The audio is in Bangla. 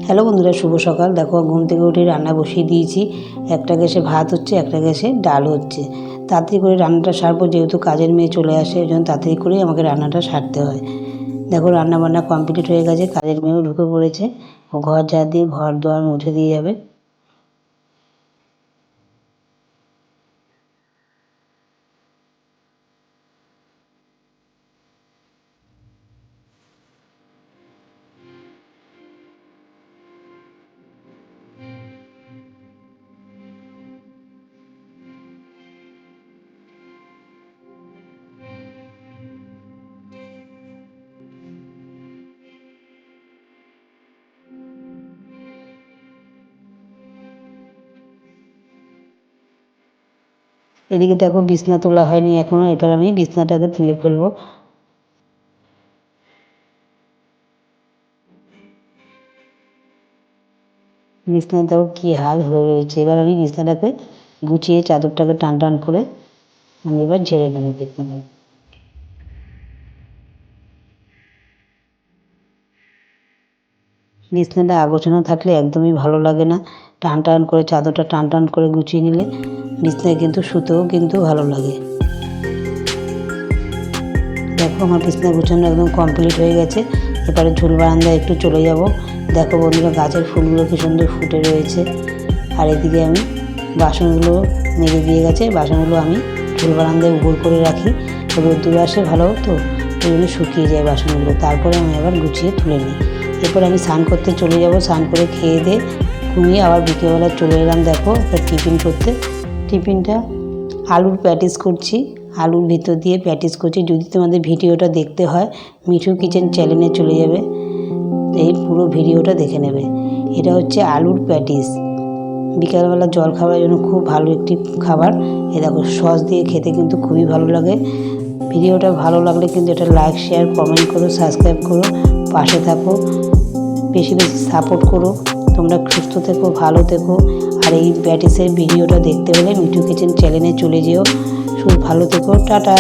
হ্যালো বন্ধুরা, শুভ সকাল। দেখো ঘুম থেকে উঠে রান্না বসিয়ে দিয়েছি। একটা গ্যাসে ভাত হচ্ছে, একটা গ্যাসে ডাল হচ্ছে। তাড়াতাড়ি করে রান্নাটা সারবো, যেহেতু কাজের মেয়ে চলে আসে, ওই জন্য তাড়াতাড়ি করেই আমাকে রান্নাটা সারতে হয়। দেখো রান্না বান্না কমপ্লিট হয়ে গেছে, কাজের মেয়েও ঢুকে পড়েছে। ও ঘর ঝাড় দিয়ে ঘর দোয়ার মুছে দিয়ে যাবে। এদিকে দেখো বিছনা তোলা হয়নি এখনো, এবার আমি বিছনাটাকে তুলে ফেলবো। বিছনাটাও কি হাল হয়ে রয়েছে। এবার আমি বিছনাটাকে গুছিয়ে চাদরটাকে টান টান করে আমি এবার ঝেড়ে নেবো বিছনাটা। বিছানাটা আগোছানো থাকলে একদমই ভালো লাগে না। টান টান করে চাদরটা টান টান করে গুছিয়ে নিলে বিছানায় কিন্তু শুতেও কিন্তু ভালো লাগে। দেখো আমার বিছানা গুছানো একদম কমপ্লিট হয়ে গেছে। এবারে ঝুল বারান্দায় একটু চলে যাব। দেখো বন্ধুরা, গাছের ফুলগুলো কি সুন্দর ফুটে রয়েছে। আর এদিকে আমি বাসনগুলো মেজে দিয়ে গেছে, বাসনগুলো আমি ঝুল বারান্দায় উপর করে রাখি। রোদ্দুর আসে ভালো, তো ওই জন্য শুকিয়ে যায় বাসনগুলো। তারপরে আমি আবার গুছিয়ে তুলে নিই। এরপর আমি স্নান করতে চলে যাব। স্নান করে খেয়ে দিয়ে ঘুমিয়ে আবার বিকেলবেলা চলে এলাম। দেখো একটা টিফিন করতে। টিফিনটা আলুর প্যাটিস করছি। আলুর ভিতর দিয়ে প্যাটিস করছি। যদি তোমাদের ভিডিওটা দেখতে হয়, মিঠু কিচেন চ্যানেলে চলে যাবে, এই পুরো ভিডিওটা দেখে নেবে। এটা হচ্ছে আলুর প্যাটিস। বিকালবেলা জল খাবারের জন্য খুব ভালো একটি খাবার। এ দেখো সস দিয়ে খেতে কিন্তু খুবই ভালো লাগে। ভিডিওটা ভালো লাগলে কিন্তু এটা লাইক, শেয়ার, কমেন্ট করো, সাবস্ক্রাইব করো, পাশে থাকো, বেশি বেশি সাপোর্ট করো। তোমরা সুস্থ থেকো, ভালো থেকো। আর এই প্যাটিসের ভিডিওটা দেখতে হলে মিঠু কিচেন চ্যানেলে চলে যেও। শুধু ভালো থেকো, টাটা।